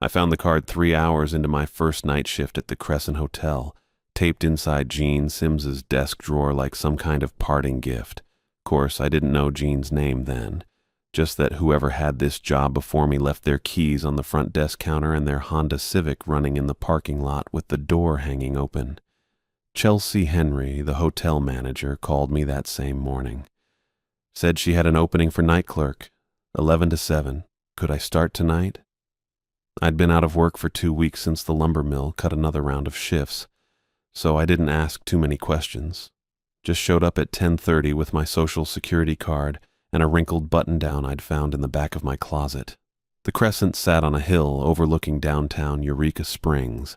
I found the card 3 hours into my first night shift at the Crescent Hotel, taped inside Gene Sims's desk drawer like some kind of parting gift. Of course, I didn't know Gene's name then, just that whoever had this job before me left their keys on the front desk counter and their Honda Civic running in the parking lot with the door hanging open. Chelsea Henry, the hotel manager, called me that same morning. Said she had an opening for night clerk, 11 to 7. Could I start tonight? I'd been out of work for 2 weeks since the lumber mill cut another round of shifts, so I didn't ask too many questions. Just showed up at 10:30 with my social security card and a wrinkled button-down I'd found in the back of my closet. The Crescent sat on a hill overlooking downtown Eureka Springs,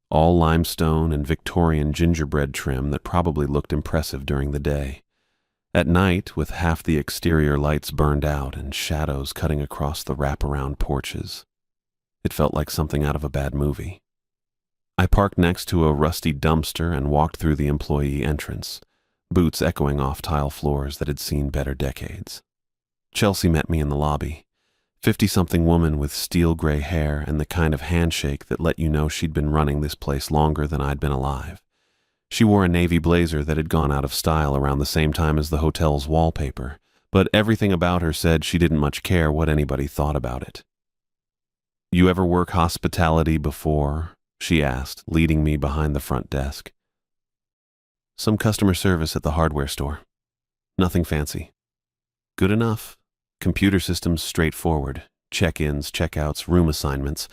all limestone and Victorian gingerbread trim that probably looked impressive during the day. At night, with half the exterior lights burned out and shadows cutting across the wraparound porches, it felt like something out of a bad movie. I parked next to a rusty dumpster and walked through the employee entrance, boots echoing off tile floors that had seen better decades. Chelsea met me in the lobby, 50-something woman with steel gray hair and the kind of handshake that let you know she'd been running this place longer than I'd been alive. She wore a navy blazer that had gone out of style around the same time as the hotel's wallpaper, but everything about her said she didn't much care what anybody thought about it. "You ever work hospitality before?" she asked, leading me behind the front desk. "Some customer service at the hardware store. Nothing fancy." "Good enough. Computer systems straightforward. Check-ins, check-outs, room assignments.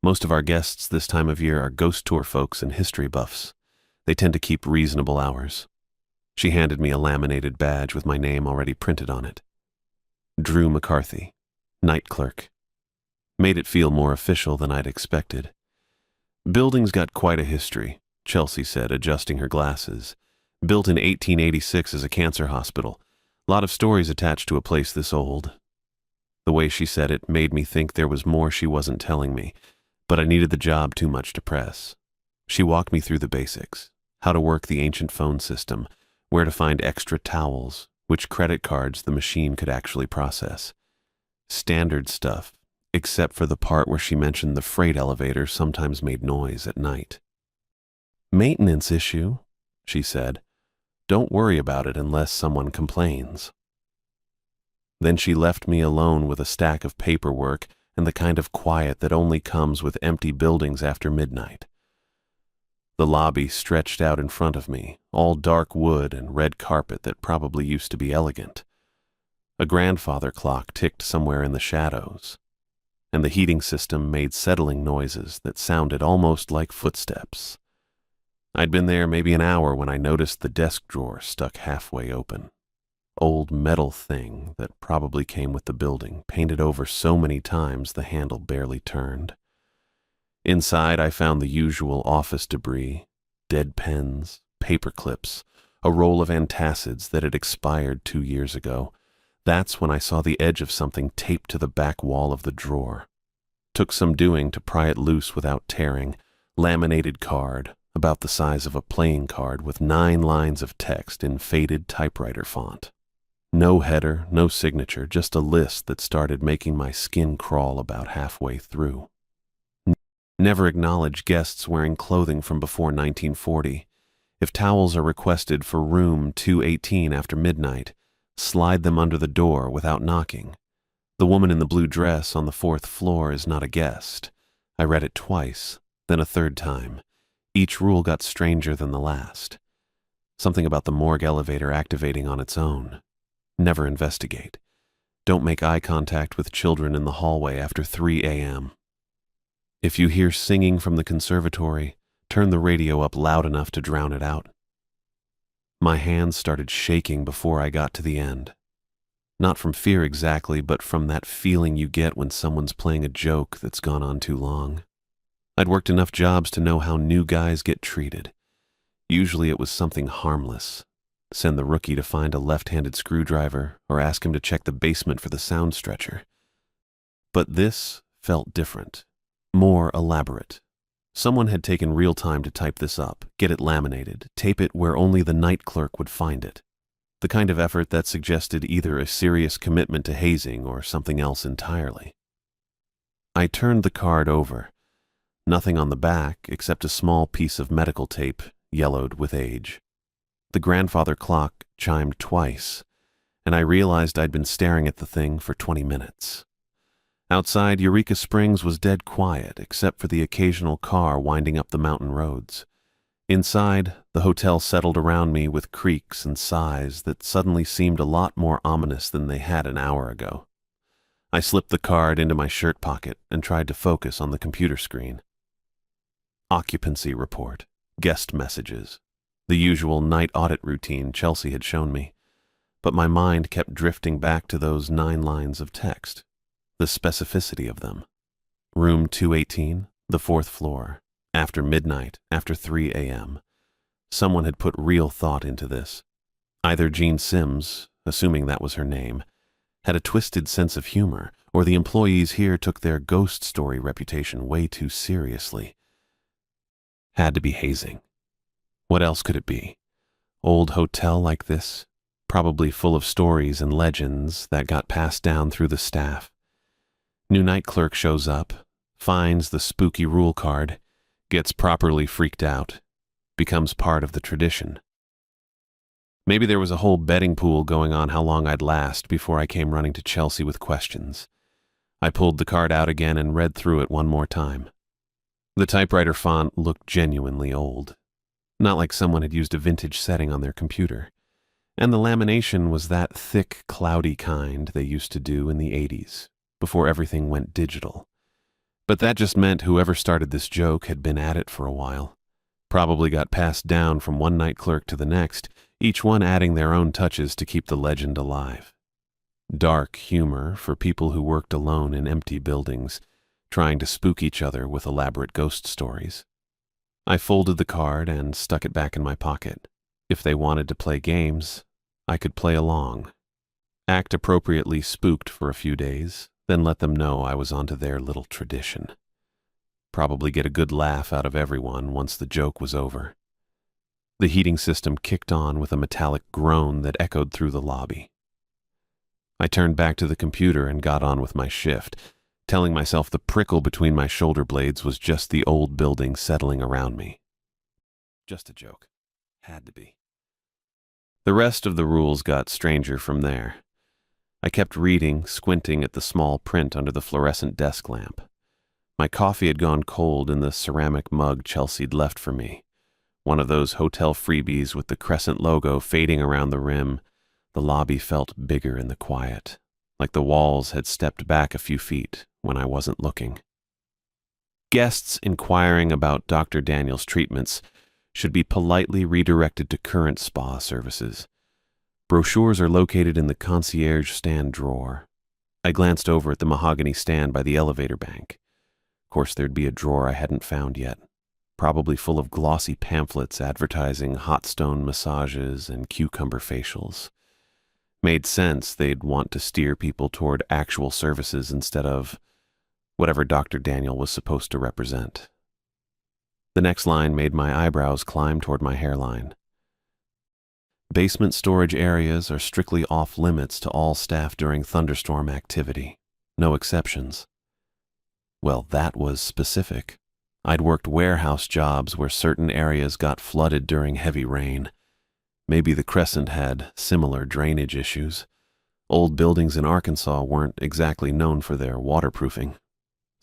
Most of our guests this time of year are ghost tour folks and history buffs. They tend to keep reasonable hours." She handed me a laminated badge with my name already printed on it. Drew McCarthy, night clerk. Made it feel more official than I'd expected. "Building's got quite a history," Chelsea said, adjusting her glasses. "Built in 1886 as a cancer hospital. Lot of stories attached to a place this old." The way she said it made me think there was more she wasn't telling me, but I needed the job too much to press. She walked me through the basics: how to work the ancient phone system, where to find extra towels, which credit cards the machine could actually process. Standard stuff, except for the part where she mentioned the freight elevator sometimes made noise at night. "Maintenance issue," she said. "Don't worry about it unless someone complains." Then she left me alone with a stack of paperwork and the kind of quiet that only comes with empty buildings after midnight. The lobby stretched out in front of me, all dark wood and red carpet that probably used to be elegant. A grandfather clock ticked somewhere in the shadows, and the heating system made settling noises that sounded almost like footsteps. I'd been there maybe an hour when I noticed the desk drawer stuck halfway open. Old metal thing that probably came with the building, painted over so many times the handle barely turned. Inside, I found the usual office debris: dead pens, paper clips, a roll of antacids that had expired 2 years ago. That's when I saw the edge of something taped to the back wall of the drawer. Took some doing to pry it loose without tearing. Laminated card, about the size of a playing card, with 9 lines of text in faded typewriter font. No header, no signature, just a list that started making my skin crawl about halfway through. Never acknowledge guests wearing clothing from before 1940. If towels are requested for room 218 after midnight, slide them under the door without knocking. The woman in the blue dress on the 4th floor is not a guest. I read it twice, then a third time. Each rule got stranger than the last. Something about the morgue elevator activating on its own. Never investigate. Don't make eye contact with children in the hallway after 3 a.m. If you hear singing from the conservatory, turn the radio up loud enough to drown it out. My hands started shaking before I got to the end. Not from fear exactly, but from that feeling you get when someone's playing a joke that's gone on too long. I'd worked enough jobs to know how new guys get treated. Usually it was something harmless. Send the rookie to find a left-handed screwdriver or ask him to check the basement for the sound stretcher. But this felt different, more elaborate. Someone had taken real time to type this up, get it laminated, tape it where only the night clerk would find it. The kind of effort that suggested either a serious commitment to hazing or something else entirely. I turned the card over. Nothing on the back except a small piece of medical tape, yellowed with age. The grandfather clock chimed twice, and I realized I'd been staring at the thing for 20 minutes. Outside, Eureka Springs was dead quiet, except for the occasional car winding up the mountain roads. Inside, the hotel settled around me with creaks and sighs that suddenly seemed a lot more ominous than they had an hour ago. I slipped the card into my shirt pocket and tried to focus on the computer screen. Occupancy report, guest messages, the usual night audit routine Chelsea had shown me. But my mind kept drifting back to those 9 lines of text, the specificity of them. Room 218, the 4th floor, after midnight, after 3 a.m. Someone had put real thought into this. Either Jean Sims, assuming that was her name, had a twisted sense of humor, or the employees here took their ghost story reputation way too seriously. Had to be hazing. What else could it be? Old hotel like this? Probably full of stories and legends that got passed down through the staff. New night clerk shows up, finds the spooky rule card, gets properly freaked out, becomes part of the tradition. Maybe there was a whole betting pool going on how long I'd last before I came running to Chelsea with questions. I pulled the card out again and read through it one more time. The typewriter font looked genuinely old, not like someone had used a vintage setting on their computer. And the lamination was that thick, cloudy kind they used to do in the 80s, before everything went digital. But that just meant whoever started this joke had been at it for a while. Probably got passed down from one night clerk to the next, each one adding their own touches to keep the legend alive. Dark humor for people who worked alone in empty buildings, trying to spook each other with elaborate ghost stories. I folded the card and stuck it back in my pocket. If they wanted to play games, I could play along. Act appropriately spooked for a few days, then let them know I was onto their little tradition. Probably get a good laugh out of everyone once the joke was over. The heating system kicked on with a metallic groan that echoed through the lobby. I turned back to the computer and got on with my shift, telling myself the prickle between my shoulder blades was just the old building settling around me. Just a joke. Had to be. The rest of the rules got stranger from there. I kept reading, squinting at the small print under the fluorescent desk lamp. My coffee had gone cold in the ceramic mug Chelsea'd left for me. One of those hotel freebies with the Crescent logo fading around the rim. The lobby felt bigger in the quiet, like the walls had stepped back a few feet when I wasn't looking. Guests inquiring about Dr. Daniel's treatments should be politely redirected to current spa services. Brochures are located in the concierge stand drawer. I glanced over at the mahogany stand by the elevator bank. Of course, there'd be a drawer I hadn't found yet, probably full of glossy pamphlets advertising hot stone massages and cucumber facials. Made sense they'd want to steer people toward actual services instead of whatever Dr. Daniel was supposed to represent. The next line made my eyebrows climb toward my hairline. Basement storage areas are strictly off limits to all staff during thunderstorm activity. No exceptions. Well, that was specific. I'd worked warehouse jobs where certain areas got flooded during heavy rain. Maybe the Crescent had similar drainage issues. Old buildings in Arkansas weren't exactly known for their waterproofing.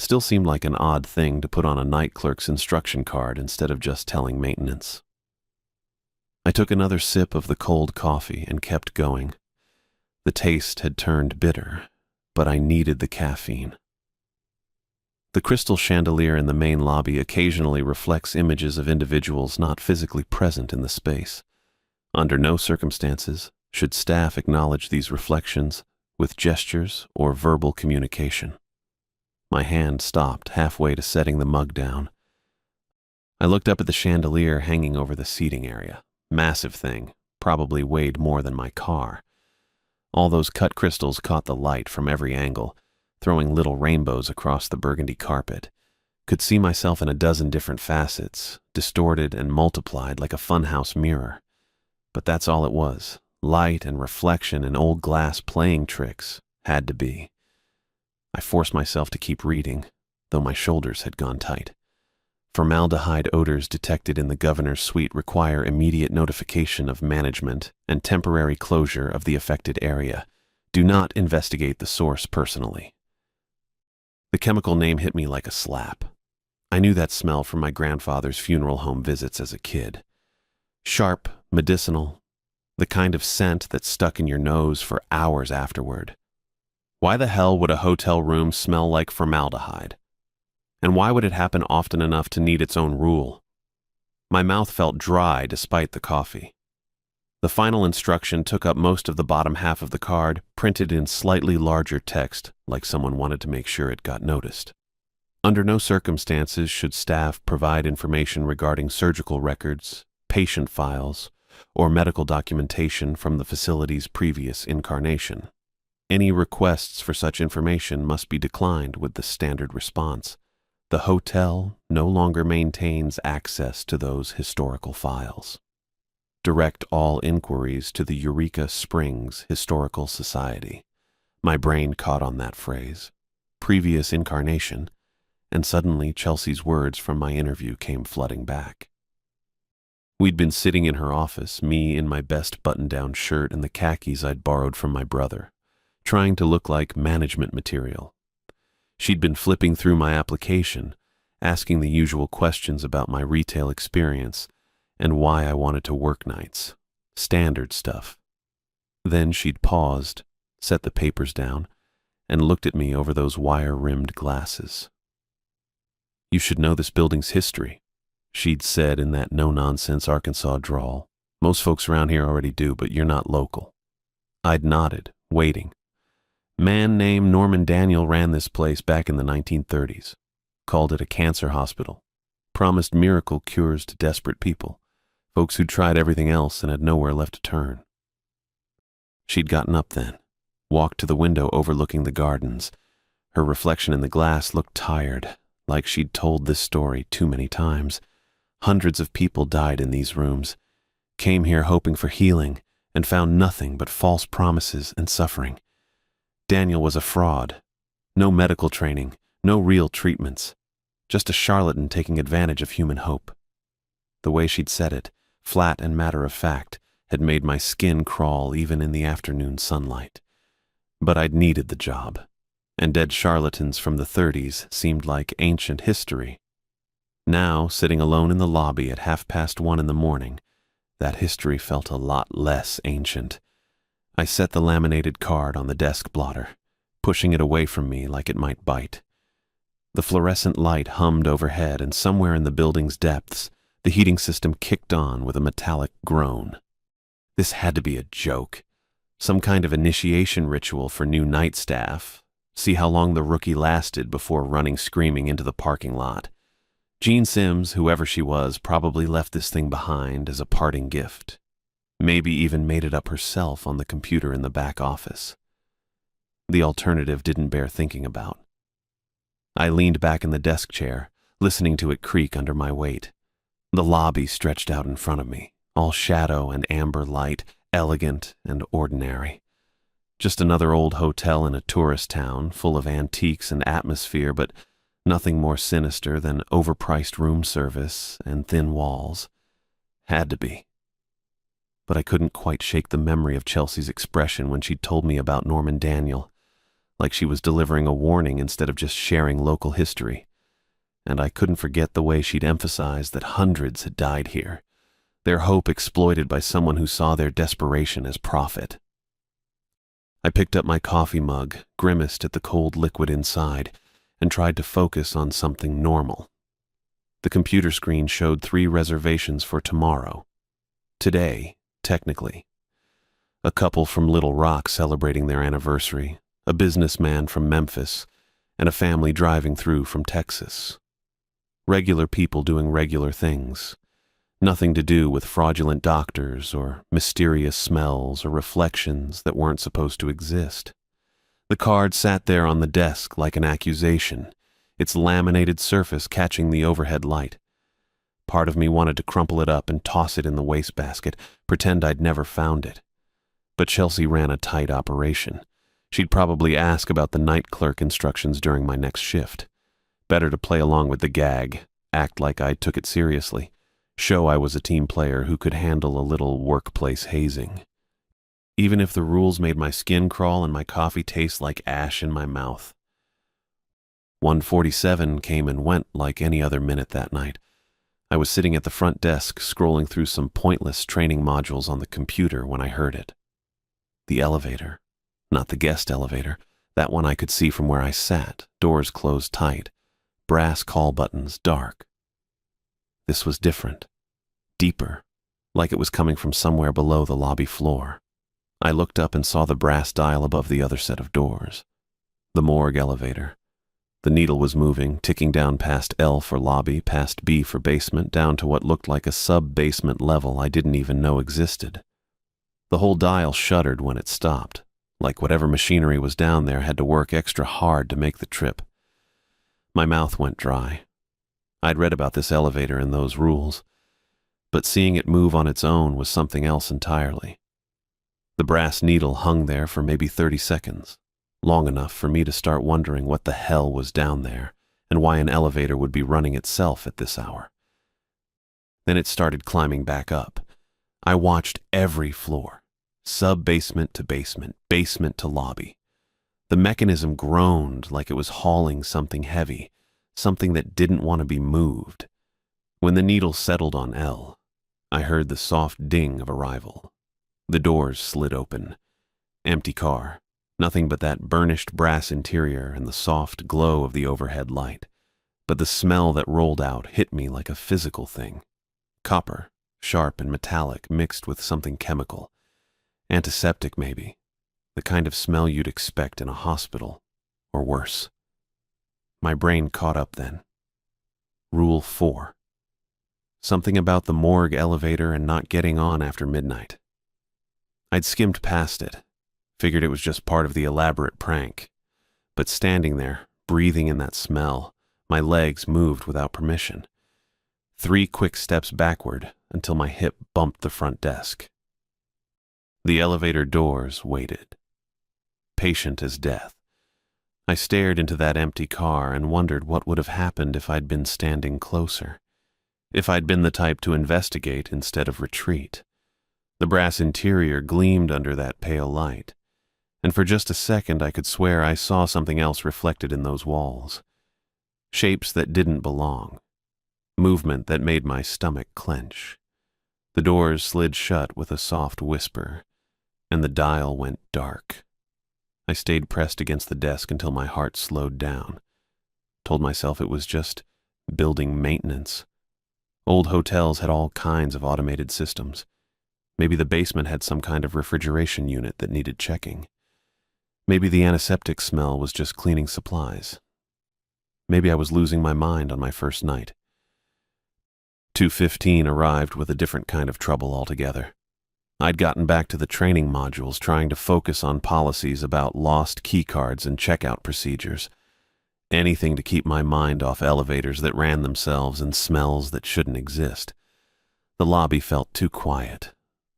Still seemed like an odd thing to put on a night clerk's instruction card instead of just telling maintenance. I took another sip of the cold coffee and kept going. The taste had turned bitter, but I needed the caffeine. The crystal chandelier in the main lobby occasionally reflects images of individuals not physically present in the space. Under no circumstances should staff acknowledge these reflections with gestures or verbal communication. My hand stopped halfway to setting the mug down. I looked up at the chandelier hanging over the seating area. Massive thing, probably weighed more than my car. All those cut crystals caught the light from every angle, throwing little rainbows across the burgundy carpet. Could see myself in a dozen different facets, distorted and multiplied like a funhouse mirror. But that's all it was. Light and reflection and old glass playing tricks. Had to be. I forced myself to keep reading, though my shoulders had gone tight. Formaldehyde odors detected in the governor's suite require immediate notification of management and temporary closure of the affected area. Do not investigate the source personally. The chemical name hit me like a slap. I knew that smell from my grandfather's funeral home visits as a kid. Sharp, medicinal, the kind of scent that stuck in your nose for hours afterward. Why the hell would a hotel room smell like formaldehyde? And why would it happen often enough to need its own rule? My mouth felt dry despite the coffee. The final instruction took up most of the bottom half of the card, printed in slightly larger text, like someone wanted to make sure it got noticed. Under no circumstances should staff provide information regarding surgical records, patient files, or medical documentation from the facility's previous incarnation. Any requests for such information must be declined with the standard response. The hotel no longer maintains access to those historical files. Direct all inquiries to the Eureka Springs Historical Society. My brain caught on that phrase. Previous incarnation, and suddenly Chelsea's words from my interview came flooding back. We'd been sitting in her office, me in my best button-down shirt and the khakis I'd borrowed from my brother, trying to look like management material. She'd been flipping through my application, asking the usual questions about my retail experience and why I wanted to work nights. Standard stuff. Then she'd paused, set the papers down, and looked at me over those wire-rimmed glasses. "You should know this building's history," she'd said in that no-nonsense Arkansas drawl. "Most folks around here already do, but you're not local." I'd nodded, waiting. Man named Norman Daniel ran this place back in the 1930s. Called it a cancer hospital. Promised miracle cures to desperate people, folks who'd tried everything else and had nowhere left to turn. She'd gotten up then, walked to the window overlooking the gardens. Her reflection in the glass looked tired, like she'd told this story too many times. Hundreds of people died in these rooms, came here hoping for healing, and found nothing but false promises and suffering. Daniel was a fraud. No medical training, no real treatments. Just a charlatan taking advantage of human hope. The way she'd said it, flat and matter-of-fact, had made my skin crawl even in the afternoon sunlight. But I'd needed the job, and dead charlatans from the 30s seemed like ancient history. Now, sitting alone in the lobby at 1:30 in the morning, that history felt a lot less ancient. I set the laminated card on the desk blotter, pushing it away from me like it might bite. The fluorescent light hummed overhead, and somewhere in the building's depths, the heating system kicked on with a metallic groan. This had to be a joke. Some kind of initiation ritual for new night staff. See how long the rookie lasted before running screaming into the parking lot. Jean Sims, whoever she was, probably left this thing behind as a parting gift. Maybe even made it up herself on the computer in the back office. The alternative didn't bear thinking about. I leaned back in the desk chair, listening to it creak under my weight. The lobby stretched out in front of me, all shadow and amber light, elegant and ordinary. Just another old hotel in a tourist town, full of antiques and atmosphere, but nothing more sinister than overpriced room service and thin walls. Had to be. But I couldn't quite shake the memory of Chelsea's expression when she told me about Norman Daniel, like she was delivering a warning instead of just sharing local history. And I couldn't forget the way she'd emphasized that hundreds had died here, their hope exploited by someone who saw their desperation as profit. I picked up my coffee mug, grimaced at the cold liquid inside, and tried to focus on something normal. The computer screen showed 3 reservations for tomorrow. Today, technically. A couple from Little Rock celebrating their anniversary, a businessman from Memphis, and a family driving through from Texas. Regular people doing regular things. Nothing to do with fraudulent doctors or mysterious smells or reflections that weren't supposed to exist. The card sat there on the desk like an accusation, its laminated surface catching the overhead light. Part of me wanted to crumple it up and toss it in the wastebasket, pretend I'd never found it. But Chelsea ran a tight operation. She'd probably ask about the night clerk instructions during my next shift. Better to play along with the gag, act like I took it seriously, show I was a team player who could handle a little workplace hazing. Even if the rules made my skin crawl and my coffee taste like ash in my mouth. 1:47 came and went like any other minute that night. I was sitting at the front desk scrolling through some pointless training modules on the computer when I heard it. The elevator. Not the guest elevator. That one I could see from where I sat, doors closed tight, brass call buttons dark. This was different. Deeper, like it was coming from somewhere below the lobby floor. I looked up and saw the brass dial above the other set of doors. The morgue elevator. The needle was moving, ticking down past L for lobby, past B for basement, down to what looked like a sub-basement level I didn't even know existed. The whole dial shuddered when it stopped, like whatever machinery was down there had to work extra hard to make the trip. My mouth went dry. I'd read about this elevator and those rules, but seeing it move on its own was something else entirely. The brass needle hung there for maybe 30 seconds, long enough for me to start wondering what the hell was down there and why an elevator would be running itself at this hour. Then it started climbing back up. I watched every floor, sub-basement to basement, basement to lobby. The mechanism groaned like it was hauling something heavy, something that didn't want to be moved. When the needle settled on L, I heard the soft ding of arrival. The doors slid open. Empty car. Nothing but that burnished brass interior and the soft glow of the overhead light. But the smell that rolled out hit me like a physical thing. Copper, sharp and metallic, mixed with something chemical. Antiseptic, maybe. The kind of smell you'd expect in a hospital, or worse. My brain caught up then. Rule 4. Something about the morgue elevator and not getting on after midnight. I'd skimmed past it, figured it was just part of the elaborate prank. But standing there, breathing in that smell, my legs moved without permission. 3 quick steps backward until my hip bumped the front desk. The elevator doors waited. Patient as death. I stared into that empty car and wondered what would have happened if I'd been standing closer. If I'd been the type to investigate instead of retreat. The brass interior gleamed under that pale light, and for just a second I could swear I saw something else reflected in those walls. Shapes that didn't belong. Movement that made my stomach clench. The doors slid shut with a soft whisper, and the dial went dark. I stayed pressed against the desk until my heart slowed down. Told myself it was just building maintenance. Old hotels had all kinds of automated systems. Maybe the basement had some kind of refrigeration unit that needed checking. Maybe the antiseptic smell was just cleaning supplies. Maybe I was losing my mind on my first night. 2:15 arrived with a different kind of trouble altogether. I'd gotten back to the training modules trying to focus on policies about lost keycards and checkout procedures. Anything to keep my mind off elevators that ran themselves and smells that shouldn't exist. The lobby felt too quiet,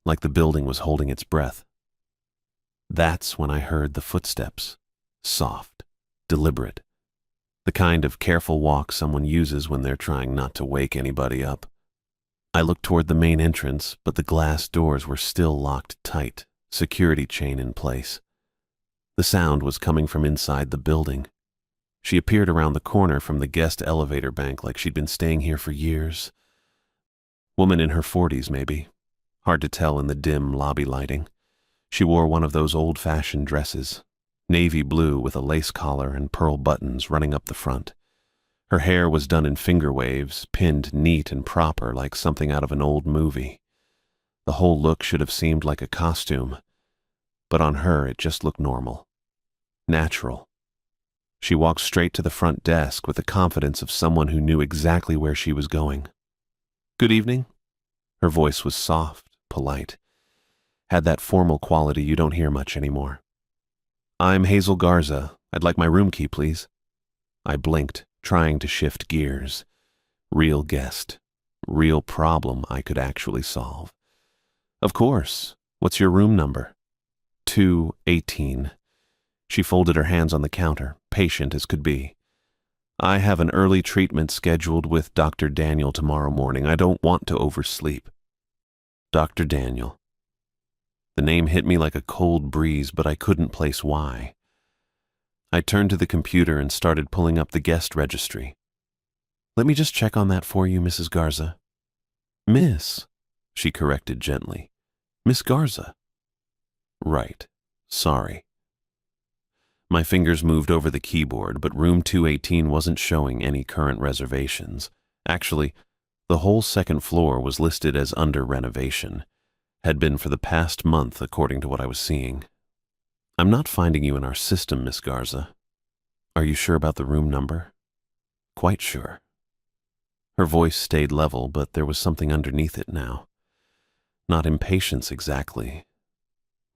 like the building was holding its breath. That's when I heard the footsteps, soft, deliberate, the kind of careful walk someone uses when they're trying not to wake anybody up. I looked toward the main entrance, but the glass doors were still locked tight, security chain in place. The sound was coming from inside the building. She appeared around the corner from the guest elevator bank like she'd been staying here for years. Woman in her 40s, maybe. Hard to tell in the dim lobby lighting. She wore one of those old-fashioned dresses, navy blue with a lace collar and pearl buttons running up the front. Her hair was done in finger waves, pinned neat and proper like something out of an old movie. The whole look should have seemed like a costume, but on her it just looked normal. Natural. She walked straight to the front desk with the confidence of someone who knew exactly where she was going. "Good evening." Her voice was soft, polite. Had that formal quality you don't hear much anymore. "I'm Hazel Garza. I'd like my room key, please." I blinked, trying to shift gears. Real guest. Real problem I could actually solve. "Of course. What's your room number?" 218. She folded her hands on the counter, patient as could be. I have an early treatment scheduled with Dr. Daniel tomorrow morning. I don't want to oversleep. Dr. Daniel. The name hit me like a cold breeze, but I couldn't place why. I turned to the computer and started pulling up the guest registry. Let me just check on that for you, Mrs. Garza. Miss, she corrected gently. Miss Garza. Right. Sorry. My fingers moved over the keyboard, but room 218 wasn't showing any current reservations. Actually, the whole second floor was listed as under renovation. Had been for the past month, according to what I was seeing. I'm not finding you in our system, Miss Garza. Are you sure about the room number? Quite sure. Her voice stayed level, but there was something underneath it now. Not impatience exactly.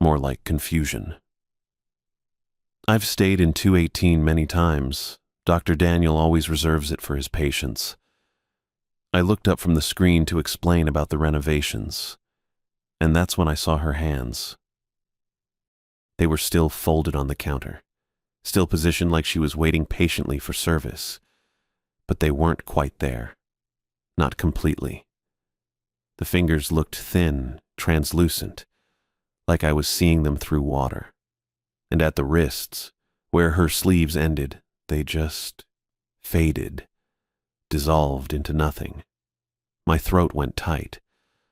More like confusion. I've stayed in 218 many times. Dr. Daniel always reserves it for his patients. I looked up from the screen to explain about the renovations, and that's when I saw her hands. They were still folded on the counter, still positioned like she was waiting patiently for service, but they weren't quite there. Not completely. The fingers looked thin, translucent, like I was seeing them through water. And at the wrists, where her sleeves ended, they just faded, dissolved into nothing. My throat went tight.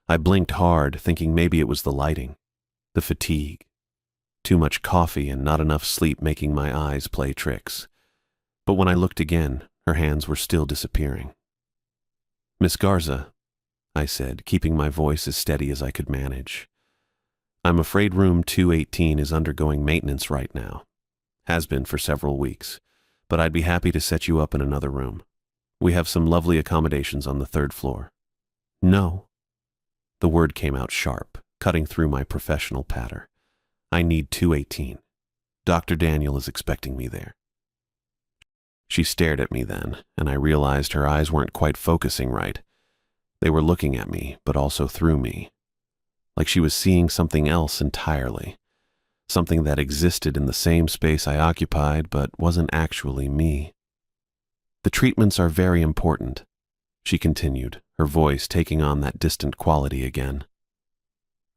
I blinked hard, thinking maybe it was the lighting, the fatigue. Too much coffee and not enough sleep making my eyes play tricks. But when I looked again, her hands were still disappearing. Miss Garza, I said, keeping my voice as steady as I could manage. I'm afraid room 218 is undergoing maintenance right now. Has been for several weeks, but I'd be happy to set you up in another room. We have some lovely accommodations on the third floor. No. The word came out sharp, cutting through my professional patter. I need 218. Dr. Daniel is expecting me there. She stared at me then, and I realized her eyes weren't quite focusing right. They were looking at me, but also through me. Like she was seeing something else entirely. Something that existed in the same space I occupied, but wasn't actually me. The treatments are very important, she continued, her voice taking on that distant quality again.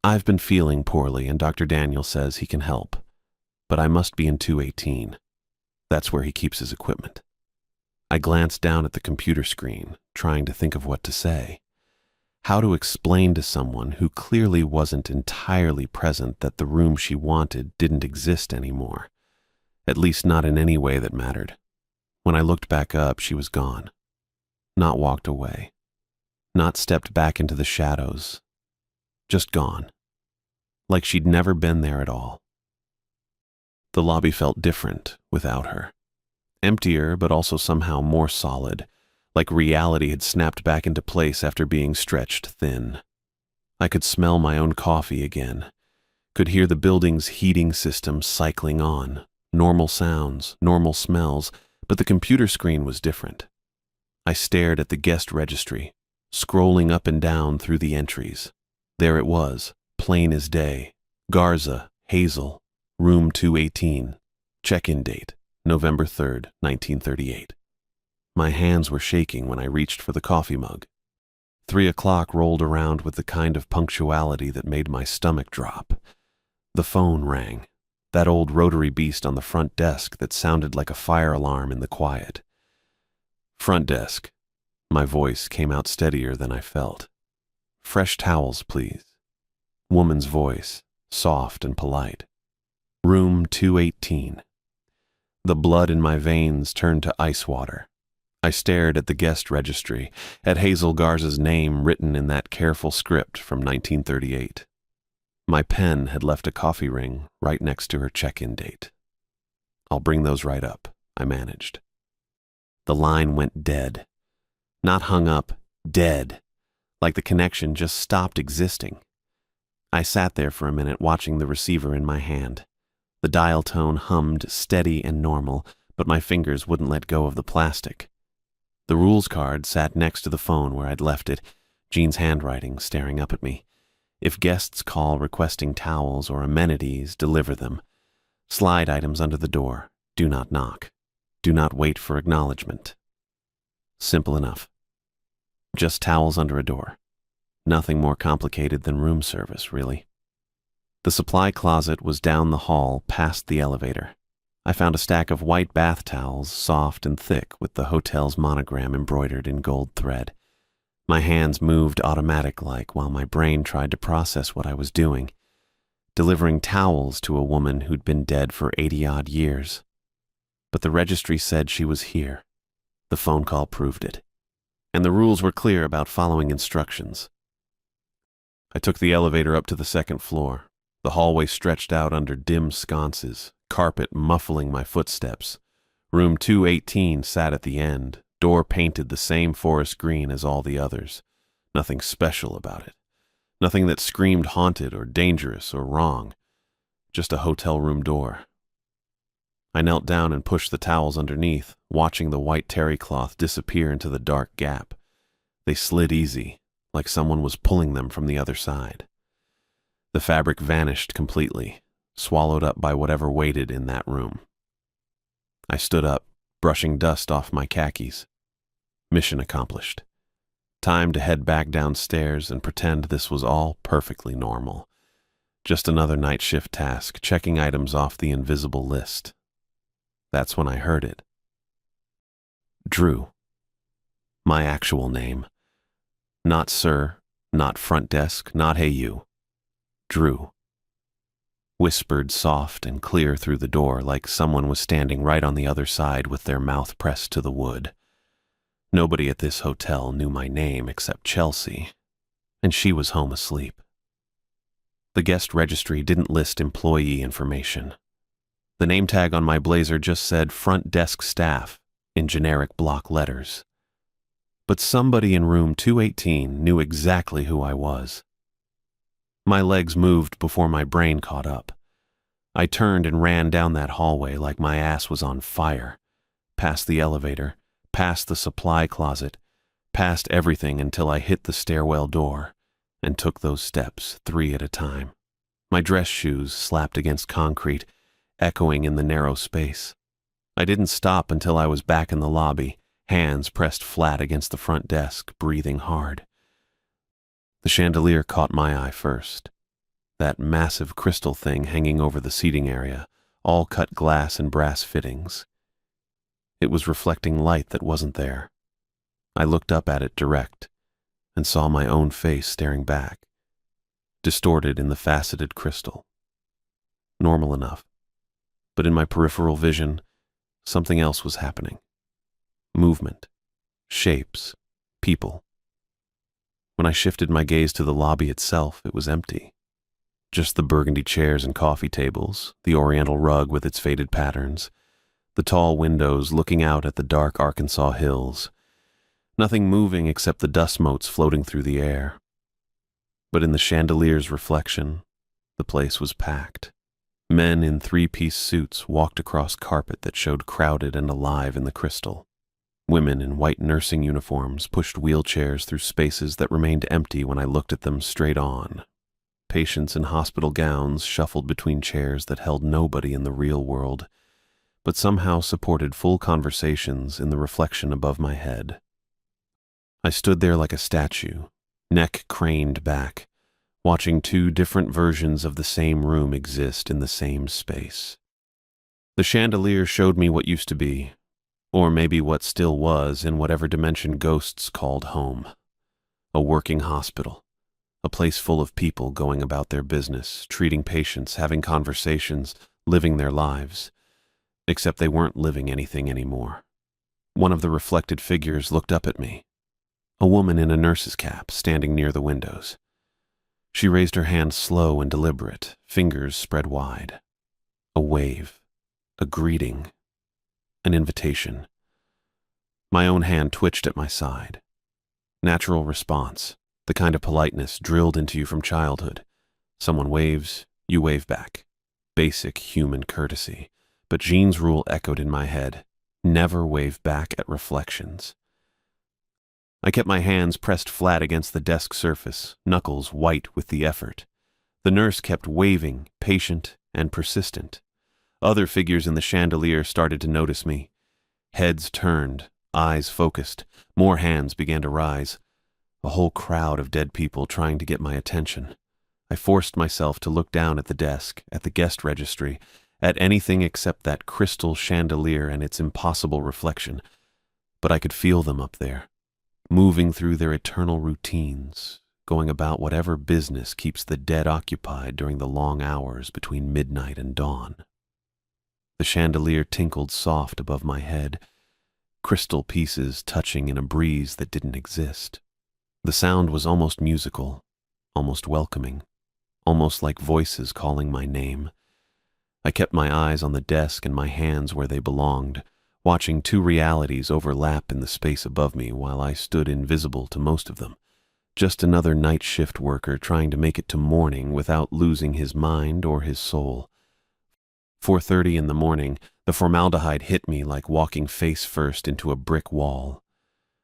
I've been feeling poorly, and Dr. Daniel says he can help, but I must be in 218. That's where he keeps his equipment. I glanced down at the computer screen, trying to think of what to say. How to explain to someone who clearly wasn't entirely present that the room she wanted didn't exist anymore, at least not in any way that mattered. When I looked back up, she was gone. Not walked away. Not stepped back into the shadows. Just gone. Like she'd never been there at all. The lobby felt different without her. Emptier, but also somehow more solid. Like reality had snapped back into place after being stretched thin. I could smell my own coffee again. Could hear the building's heating system cycling on. Normal sounds, normal smells, but the computer screen was different. I stared at the guest registry, scrolling up and down through the entries. There it was, plain as day. Garza, Hazel, room 218. Check-in date, November 3rd, 1938. My hands were shaking when I reached for the coffee mug. 3 o'clock rolled around with the kind of punctuality that made my stomach drop. The phone rang, that old rotary beast on the front desk that sounded like a fire alarm in the quiet. Front desk. My voice came out steadier than I felt. Fresh towels, please. Woman's voice, soft and polite. Room 218. The blood in my veins turned to ice water. I stared at the guest registry, at Hazel Garza's name written in that careful script from 1938. My pen had left a coffee ring right next to her check-in date. I'll bring those right up, I managed. The line went dead. Not hung up, dead. Like the connection just stopped existing. I sat there for a minute watching the receiver in my hand. The dial tone hummed steady and normal, but my fingers wouldn't let go of the plastic. The rules card sat next to the phone where I'd left it, Jean's handwriting staring up at me. If guests call requesting towels or amenities, deliver them. Slide items under the door. Do not knock. Do not wait for acknowledgement. Simple enough. Just towels under a door. Nothing more complicated than room service, really. The supply closet was down the hall past the elevator. I found a stack of white bath towels, soft and thick, with the hotel's monogram embroidered in gold thread. My hands moved automatic-like while my brain tried to process what I was doing, delivering towels to a woman who'd been dead for 80-odd years. But the registry said she was here. The phone call proved it. And the rules were clear about following instructions. I took the elevator up to the second floor. The hallway stretched out under dim sconces, carpet muffling my footsteps. Room 218 sat at the end, door painted the same forest green as all the others. Nothing special about it. Nothing that screamed haunted or dangerous or wrong. Just a hotel room door. I knelt down and pushed the towels underneath, watching the white terry cloth disappear into the dark gap. They slid easy, like someone was pulling them from the other side. The fabric vanished completely, swallowed up by whatever waited in that room. I stood up, brushing dust off my khakis. Mission accomplished. Time to head back downstairs and pretend this was all perfectly normal. Just another night shift task, checking items off the invisible list. That's when I heard it. Drew. My actual name. Not sir, not front desk, not hey you. Drew. Whispered soft and clear through the door like someone was standing right on the other side with their mouth pressed to the wood. Nobody at this hotel knew my name except Chelsea, and she was home asleep. The guest registry didn't list employee information. The name tag on my blazer just said front desk staff in generic block letters. But somebody in room 218 knew exactly who I was. My legs moved before my brain caught up. I turned and ran down that hallway like my ass was on fire, past the elevator, past the supply closet, past everything until I hit the stairwell door and took those steps 3 at a time. My dress shoes slapped against concrete, echoing in the narrow space. I didn't stop until I was back in the lobby, hands pressed flat against the front desk, breathing hard. The chandelier caught my eye first. That massive crystal thing hanging over the seating area, all cut glass and brass fittings. It was reflecting light that wasn't there. I looked up at it direct and saw my own face staring back, distorted in the faceted crystal. Normal enough. But in my peripheral vision, something else was happening. Movement, shapes, people. When I shifted my gaze to the lobby itself, it was empty. Just the burgundy chairs and coffee tables, the oriental rug with its faded patterns, the tall windows looking out at the dark Arkansas hills. Nothing moving except the dust motes floating through the air. But in the chandelier's reflection, the place was packed. Men in 3-piece suits walked across carpet that showed crowded and alive in the crystal. Women in white nursing uniforms pushed wheelchairs through spaces that remained empty when I looked at them straight on. Patients in hospital gowns shuffled between chairs that held nobody in the real world, but somehow supported full conversations in the reflection above my head. I stood there like a statue, neck craned back, watching 2 different versions of the same room exist in the same space. The chandelier showed me what used to be, or maybe what still was in whatever dimension ghosts called home. A working hospital, a place full of people going about their business, treating patients, having conversations, living their lives. Except they weren't living anything anymore. One of the reflected figures looked up at me, a woman in a nurse's cap standing near the windows. She raised her hand slow and deliberate, fingers spread wide. A wave, a greeting, an invitation. My own hand twitched at my side. Natural response, the kind of politeness drilled into you from childhood. Someone waves, you wave back. Basic human courtesy. But Jean's rule echoed in my head. Never wave back at reflections. I kept my hands pressed flat against the desk surface, knuckles white with the effort. The nurse kept waving, patient and persistent. Other figures in the chandelier started to notice me. Heads turned, Eyes focused, more hands began to rise. A whole crowd of dead people trying to get my attention. I forced myself to look down at the desk, at the guest registry, at anything except that crystal chandelier and its impossible reflection. But I could feel them up there, moving through their eternal routines, going about whatever business keeps the dead occupied during the long hours between midnight and dawn. The chandelier tinkled soft above my head, crystal pieces touching in a breeze that didn't exist. The sound was almost musical, almost welcoming, almost like voices calling my name. I kept my eyes on the desk and my hands where they belonged, watching two realities overlap in the space above me while I stood invisible to most of them. Just another night shift worker trying to make it to morning without losing his mind or his soul. 4:30 in the morning, the formaldehyde hit me like walking face first into a brick wall.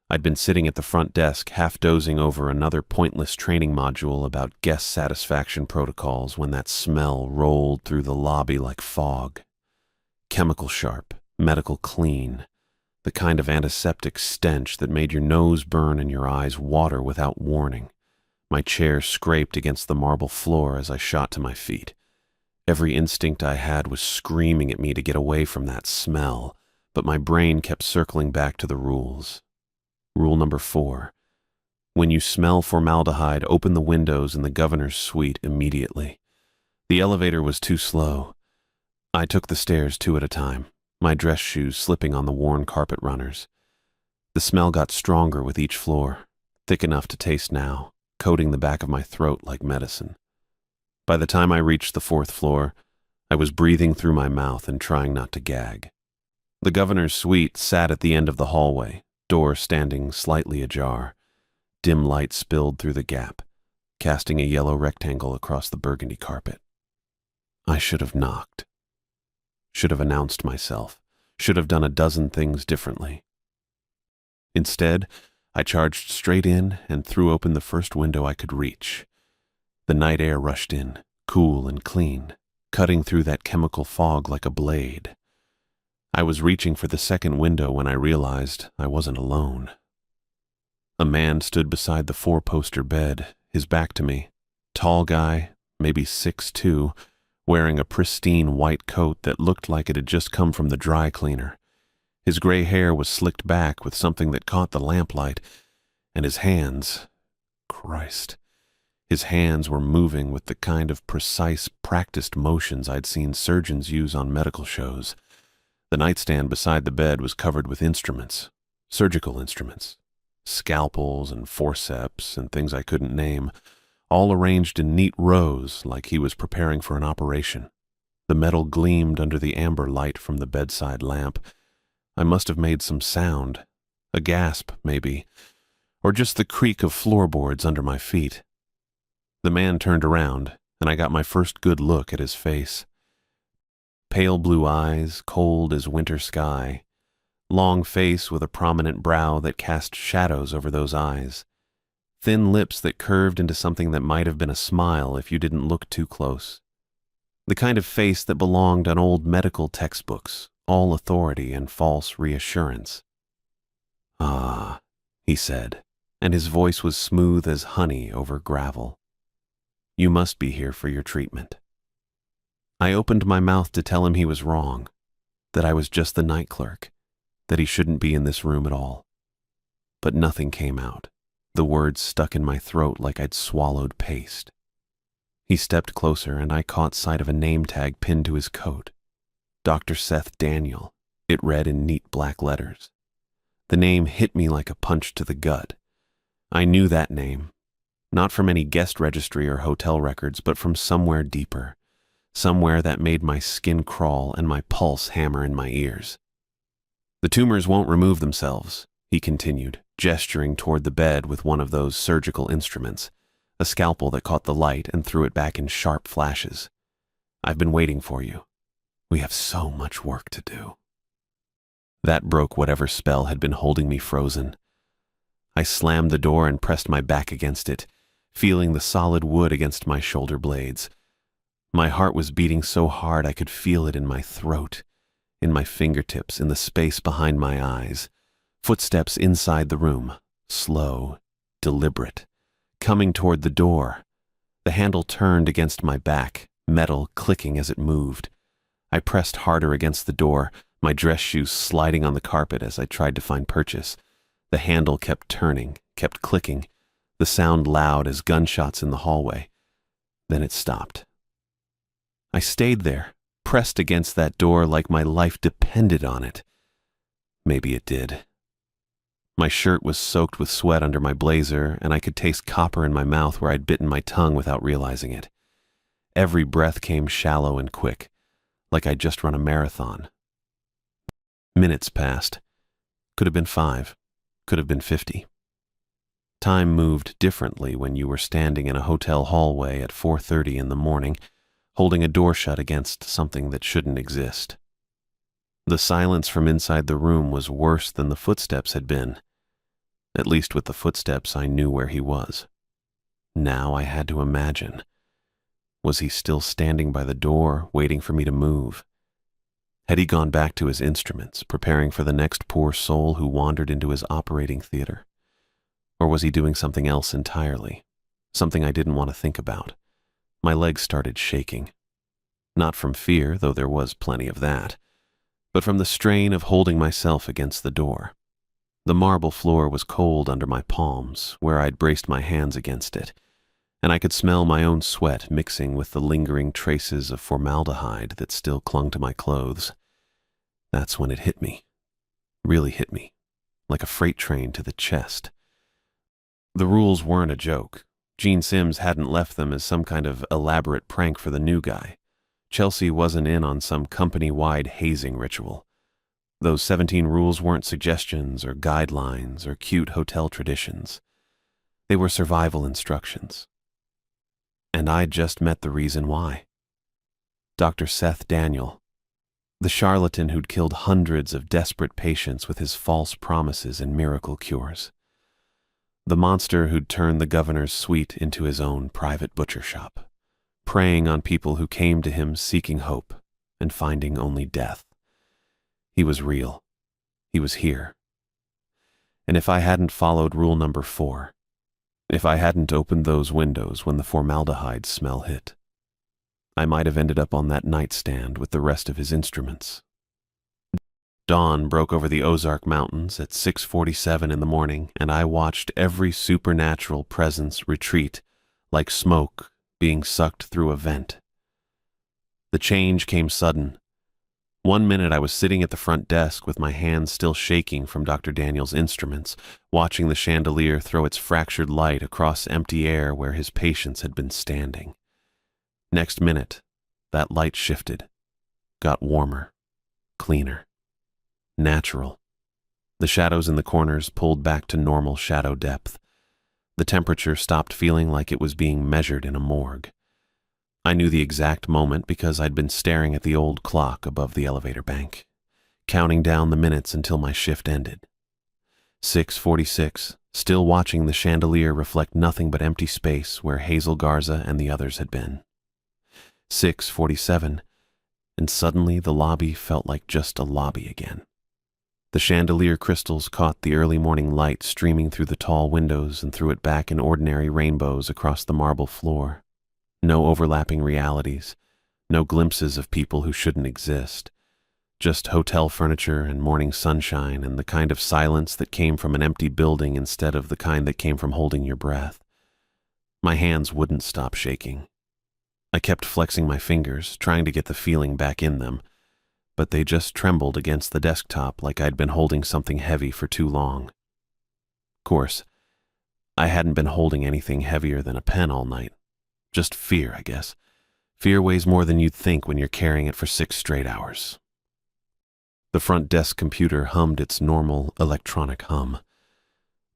I'd been sitting at the front desk, half dozing over another pointless training module about guest satisfaction protocols when that smell rolled through the lobby like fog. Chemical sharp, medical clean, the kind of antiseptic stench that made your nose burn and your eyes water without warning. My chair scraped against the marble floor as I shot to my feet. Every instinct I had was screaming at me to get away from that smell, but my brain kept circling back to the rules. Rule number 4. When you smell formaldehyde, open the windows in the governor's suite immediately. The elevator was too slow. I took the stairs 2 at a time, my dress shoes slipping on the worn carpet runners. The smell got stronger with each floor, thick enough to taste now, coating the back of my throat like medicine. By the time I reached the 4th floor, I was breathing through my mouth and trying not to gag. The governor's suite sat at the end of the hallway, door standing slightly ajar. Dim light spilled through the gap, casting a yellow rectangle across the burgundy carpet. I should have knocked. Should have announced myself. Should have done a dozen things differently. Instead, I charged straight in and threw open the first window I could reach. The night air rushed in, cool and clean, cutting through that chemical fog like a blade. I was reaching for the second window when I realized I wasn't alone. A man stood beside the 4-poster bed, his back to me. Tall guy, maybe 6'2", wearing a pristine white coat that looked like it had just come from the dry cleaner. His gray hair was slicked back with something that caught the lamplight, and his hands, Christ, his hands were moving with the kind of precise, practiced motions I'd seen surgeons use on medical shows. The nightstand beside the bed was covered with instruments, surgical instruments, scalpels and forceps and things I couldn't name, all arranged in neat rows like he was preparing for an operation. The metal gleamed under the amber light from the bedside lamp. I must have made some sound, a gasp maybe, or just the creak of floorboards under my feet. The man turned around, and I got my first good look at his face. Pale blue eyes, cold as winter sky. Long face with a prominent brow that cast shadows over those eyes. Thin lips that curved into something that might have been a smile if you didn't look too close. The kind of face that belonged on old medical textbooks, all authority and false reassurance. "Ah," he said, and his voice was smooth as honey over gravel. "You must be here for your treatment." I opened my mouth to tell him he was wrong, that I was just the night clerk, that he shouldn't be in this room at all. But nothing came out. The words stuck in my throat like I'd swallowed paste. He stepped closer and I caught sight of a name tag pinned to his coat. Dr. Seth Daniel, it read in neat black letters. The name hit me like a punch to the gut. I knew that name. Not from any guest registry or hotel records, but from somewhere deeper, somewhere that made my skin crawl and my pulse hammer in my ears. "The tumors won't remove themselves," he continued, gesturing toward the bed with one of those surgical instruments, a scalpel that caught the light and threw it back in sharp flashes. "I've been waiting for you. We have so much work to do." That broke whatever spell had been holding me frozen. I slammed the door and pressed my back against it, feeling the solid wood against my shoulder blades. My heart was beating so hard I could feel it in my throat, in my fingertips, in the space behind my eyes. Footsteps inside the room, slow, deliberate, coming toward the door. The handle turned against my back, metal clicking as it moved. I pressed harder against the door, my dress shoes sliding on the carpet as I tried to find purchase. The handle kept turning, kept clicking, the sound loud as gunshots in the hallway. Then it stopped. I stayed there, pressed against that door like my life depended on it. Maybe it did. My shirt was soaked with sweat under my blazer, and I could taste copper in my mouth where I'd bitten my tongue without realizing it. Every breath came shallow and quick, like I'd just run a marathon. Minutes passed. Could have been 5. Could have been 50. Time moved differently when you were standing in a hotel hallway at 4:30 in the morning, holding a door shut against something that shouldn't exist. The silence from inside the room was worse than the footsteps had been. At least with the footsteps, I knew where he was. Now I had to imagine. Was he still standing by the door, waiting for me to move? Had he gone back to his instruments, preparing for the next poor soul who wandered into his operating theater? Or was he doing something else entirely? Something I didn't want to think about. My legs started shaking. Not from fear, though there was plenty of that, but from the strain of holding myself against the door. The marble floor was cold under my palms, where I'd braced my hands against it, and I could smell my own sweat mixing with the lingering traces of formaldehyde that still clung to my clothes. That's when it hit me. Really hit me, like a freight train to the chest. The rules weren't a joke. Gene Sims hadn't left them as some kind of elaborate prank for the new guy. Chelsea wasn't in on some company-wide hazing ritual. Those 17 rules weren't suggestions or guidelines or cute hotel traditions. They were survival instructions. And I'd just met the reason why. Dr. Seth Daniel, the charlatan who'd killed hundreds of desperate patients with his false promises and miracle cures. The monster who'd turned the governor's suite into his own private butcher shop, preying on people who came to him seeking hope and finding only death. He was real. He was here. And if I hadn't followed rule number 4, if I hadn't opened those windows when the formaldehyde smell hit, I might have ended up on that nightstand with the rest of his instruments. Dawn broke over the Ozark Mountains at 6:47 in the morning, and I watched every supernatural presence retreat like smoke being sucked through a vent. The change came sudden. 1 minute I was sitting at the front desk with my hands still shaking from Dr. Daniel's instruments, watching the chandelier throw its fractured light across empty air where his patients had been standing. Next minute, that light shifted, got warmer, cleaner, natural. The shadows in the corners pulled back to normal shadow depth. The temperature stopped feeling like it was being measured in a morgue. I knew the exact moment because I'd been staring at the old clock above the elevator bank, counting down the minutes until my shift ended. 6:46, still watching the chandelier reflect nothing but empty space where Hazel Garza and the others had been. 6:47, and suddenly the lobby felt like just a lobby again. The chandelier crystals caught the early morning light streaming through the tall windows and threw it back in ordinary rainbows across the marble floor. No overlapping realities, no glimpses of people who shouldn't exist. Just hotel furniture and morning sunshine and the kind of silence that came from an empty building instead of the kind that came from holding your breath. My hands wouldn't stop shaking. I kept flexing my fingers, trying to get the feeling back in them, but they just trembled against the desktop like I'd been holding something heavy for too long. Of course, I hadn't been holding anything heavier than a pen all night. Just fear, I guess. Fear weighs more than you'd think when you're carrying it for 6 straight hours. The front desk computer hummed its normal electronic hum.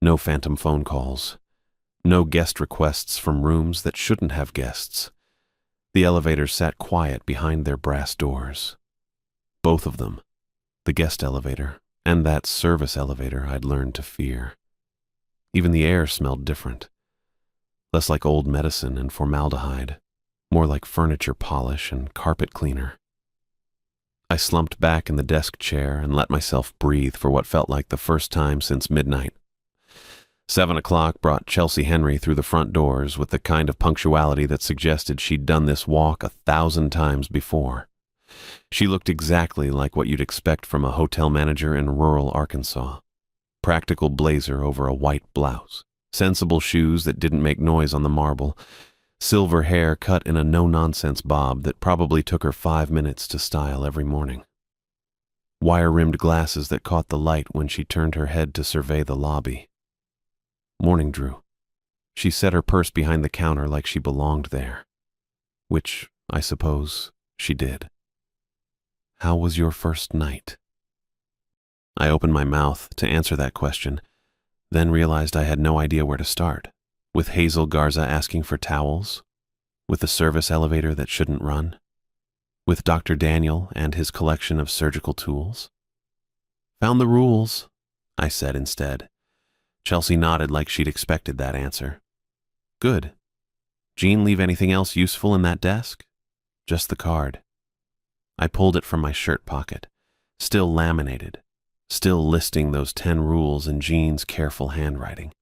No phantom phone calls. No guest requests from rooms that shouldn't have guests. The elevators sat quiet behind their brass doors. Both of them, the guest elevator and that service elevator I'd learned to fear. Even the air smelled different. Less like old medicine and formaldehyde, more like furniture polish and carpet cleaner. I slumped back in the desk chair and let myself breathe for what felt like the first time since midnight. 7 o'clock brought Chelsea Henry through the front doors with the kind of punctuality that suggested she'd done this walk 1,000 times before. She looked exactly like what you'd expect from a hotel manager in rural Arkansas. Practical blazer over a white blouse, sensible shoes that didn't make noise on the marble, silver hair cut in a no-nonsense bob that probably took her 5 minutes to style every morning. Wire-rimmed glasses that caught the light when she turned her head to survey the lobby. Morning drew. She set her purse behind the counter like she belonged there. Which, I suppose, she did. How was your first night? I opened my mouth to answer that question, then realized I had no idea where to start. With Hazel Garza asking for towels? With the service elevator that shouldn't run? With Dr. Daniel and his collection of surgical tools? Found the rules, I said instead. Chelsea nodded like she'd expected that answer. Good. Jean leave anything else useful in that desk? Just the card. I pulled it from my shirt pocket, still laminated, still listing those 10 rules in Jean's careful handwriting.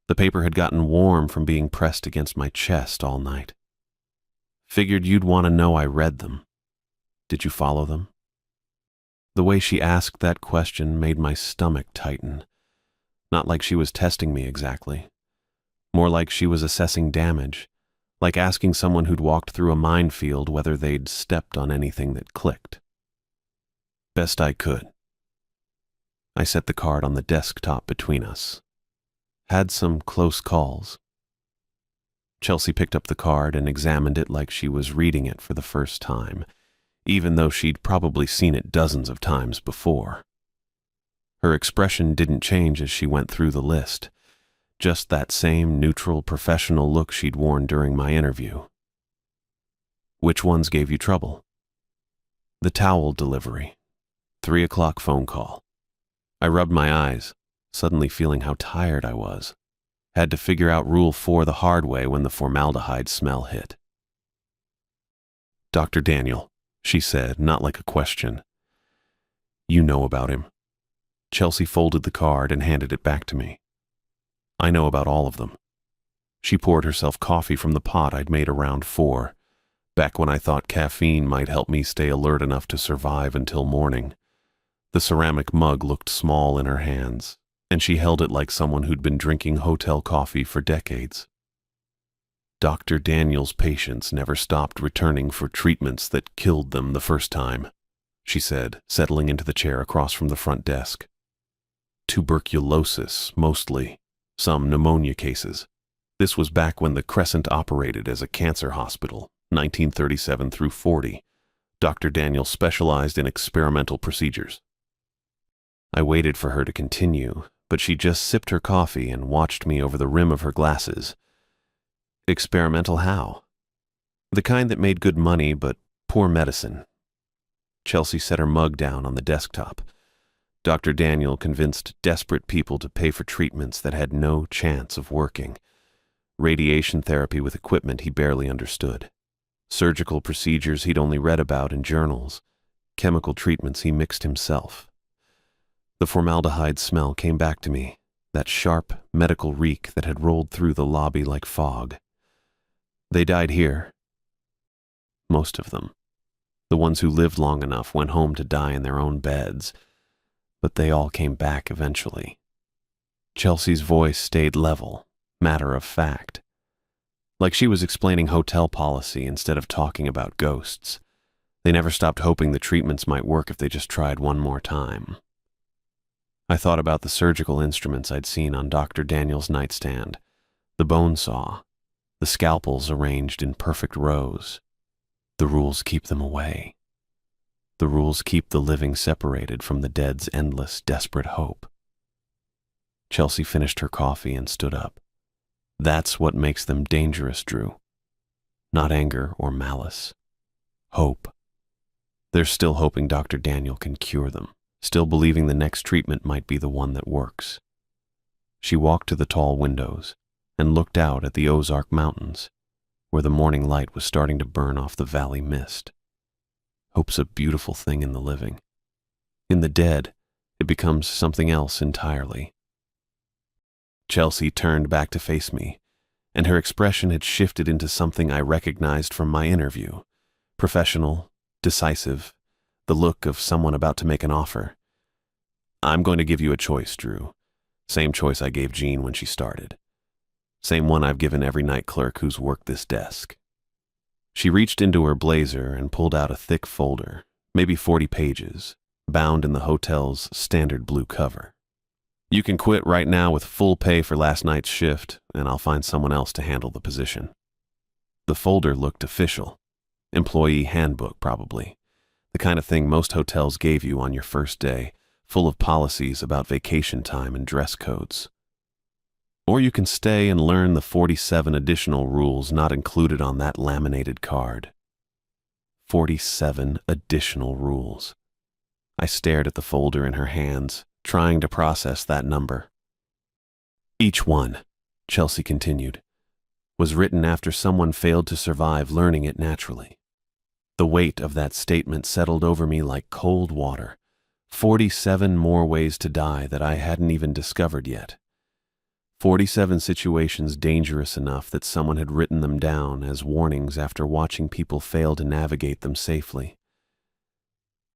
The paper had gotten warm from being pressed against my chest all night. Figured you'd want to know I read them. Did you follow them? The way she asked that question made my stomach tighten. Not like she was testing me exactly. More like she was assessing damage, like asking someone who'd walked through a minefield whether they'd stepped on anything that clicked. Best I could. I set the card on the desktop between us. Had some close calls. Chelsea picked up the card and examined it like she was reading it for the first time, even though she'd probably seen it dozens of times before. Her expression didn't change as she went through the list, just that same neutral, professional look she'd worn during my interview. Which ones gave you trouble? The towel delivery. 3 o'clock phone call. I rubbed my eyes, suddenly feeling how tired I was. Had to figure out Rule 4 the hard way when the formaldehyde smell hit. Dr. Daniel, she said, not like a question. You know about him. Chelsea folded the card and handed it back to me. I know about all of them. She poured herself coffee from the pot I'd made around 4, back when I thought caffeine might help me stay alert enough to survive until morning. The ceramic mug looked small in her hands, and she held it like someone who'd been drinking hotel coffee for decades. Dr. Daniel's patients never stopped returning for treatments that killed them the first time, she said, settling into the chair across from the front desk. Tuberculosis, mostly. Some pneumonia cases. This was back when the Crescent operated as a cancer hospital, 1937 through 40. Dr. Daniel specialized in experimental procedures. I waited for her to continue, but she just sipped her coffee and watched me over the rim of her glasses. Experimental how? The kind that made good money but poor medicine. Chelsea set her mug down on the desktop. Dr. Daniel convinced desperate people to pay for treatments that had no chance of working. Radiation therapy with equipment he barely understood. Surgical procedures he'd only read about in journals. Chemical treatments he mixed himself. The formaldehyde smell came back to me, that sharp medical reek that had rolled through the lobby like fog. They died here. Most of them. The ones who lived long enough went home to die in their own beds. But they all came back eventually. Chelsea's voice stayed level, matter of fact. Like she was explaining hotel policy instead of talking about ghosts. They never stopped hoping the treatments might work if they just tried one more time. I thought about the surgical instruments I'd seen on Dr. Daniel's nightstand, the bone saw, the scalpels arranged in perfect rows. The rules keep them away. The rules keep the living separated from the dead's endless, desperate hope. Chelsea finished her coffee and stood up. That's what makes them dangerous, Drew. Not anger or malice. Hope. They're still hoping Dr. Daniel can cure them, still believing the next treatment might be the one that works. She walked to the tall windows and looked out at the Ozark Mountains, where the morning light was starting to burn off the valley mist. Hope's a beautiful thing in the living. In the dead, it becomes something else entirely. Chelsea turned back to face me, and her expression had shifted into something I recognized from my interview. Professional, decisive, the look of someone about to make an offer. I'm going to give you a choice, Drew. Same choice I gave Jean when she started. Same one I've given every night clerk who's worked this desk. She reached into her blazer and pulled out a thick folder, maybe 40 pages, bound in the hotel's standard blue cover. You can quit right now with full pay for last night's shift, and I'll find someone else to handle the position. The folder looked official. Employee handbook, probably. The kind of thing most hotels gave you on your first day, full of policies about vacation time and dress codes. Or you can stay and learn the 47 additional rules not included on that laminated card. 47 additional rules. I stared at the folder in her hands, trying to process that number. Each one, Chelsea continued, was written after someone failed to survive learning it naturally. The weight of that statement settled over me like cold water. 47 more ways to die that I hadn't even discovered yet. 47 situations dangerous enough that someone had written them down as warnings after watching people fail to navigate them safely.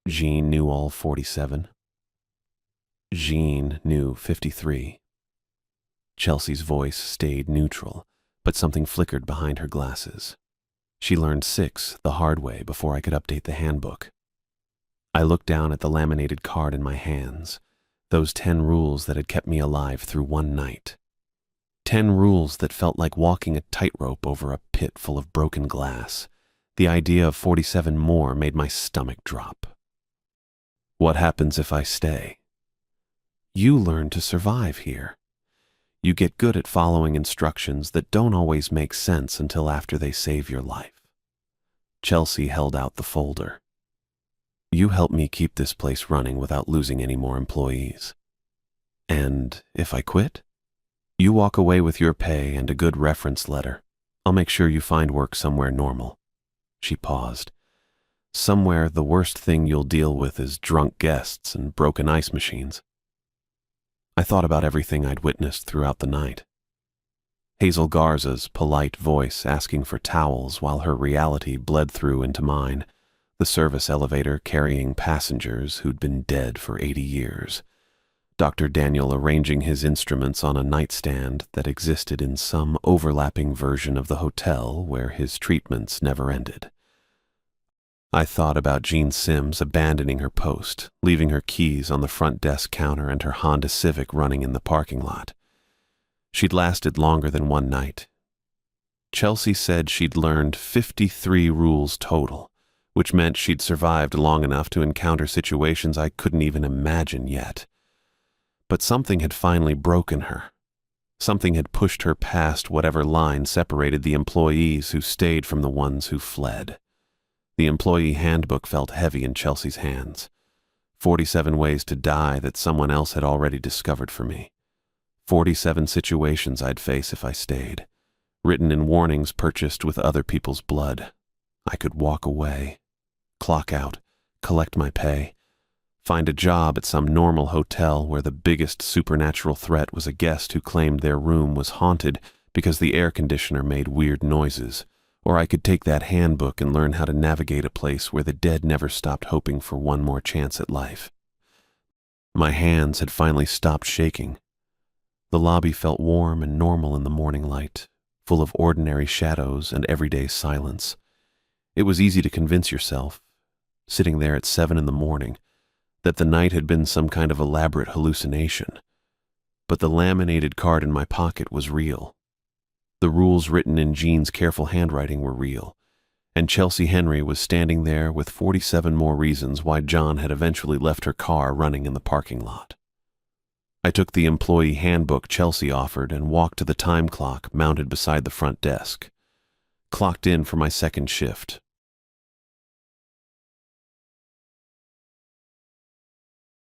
Jean knew all 47. Jean knew 53. Chelsea's voice stayed neutral, but something flickered behind her glasses. She learned 6 the hard way before I could update the handbook. I looked down at the laminated card in my hands, those 10 rules that had kept me alive through one night. 10 rules that felt like walking a tightrope over a pit full of broken glass. The idea of 47 more made my stomach drop. What happens if I stay? You learn to survive here. You get good at following instructions that don't always make sense until after they save your life. Chelsea held out the folder. You help me keep this place running without losing any more employees. And if I quit? You walk away with your pay and a good reference letter. I'll make sure you find work somewhere normal. She paused. Somewhere the worst thing you'll deal with is drunk guests and broken ice machines. I thought about everything I'd witnessed throughout the night. Hazel Garza's polite voice asking for towels while her reality bled through into mine. The service elevator carrying passengers who'd been dead for 80 years. Dr. Daniel arranging his instruments on a nightstand that existed in some overlapping version of the hotel where his treatments never ended. I thought about Jean Sims abandoning her post, leaving her keys on the front desk counter and her Honda Civic running in the parking lot. She'd lasted longer than one night. Chelsea said she'd learned 53 rules total, which meant she'd survived long enough to encounter situations I couldn't even imagine yet. But something had finally broken her. Something had pushed her past whatever line separated the employees who stayed from the ones who fled. The employee handbook felt heavy in Chelsea's hands. 47 ways to die that someone else had already discovered for me. 47 situations I'd face if I stayed, written in warnings purchased with other people's blood. I could walk away, clock out, collect my pay, find a job at some normal hotel where the biggest supernatural threat was a guest who claimed their room was haunted because the air conditioner made weird noises, or I could take that handbook and learn how to navigate a place where the dead never stopped hoping for one more chance at life. My hands had finally stopped shaking. The lobby felt warm and normal in the morning light, full of ordinary shadows and everyday silence. It was easy to convince yourself, sitting there at 7 in the morning, that the night had been some kind of elaborate hallucination. But the laminated card in my pocket was real. The rules written in Jean's careful handwriting were real, and Chelsea Henry was standing there with 47 more reasons why John had eventually left her car running in the parking lot. I took the employee handbook Chelsea offered and walked to the time clock mounted beside the front desk. Clocked in for my second shift,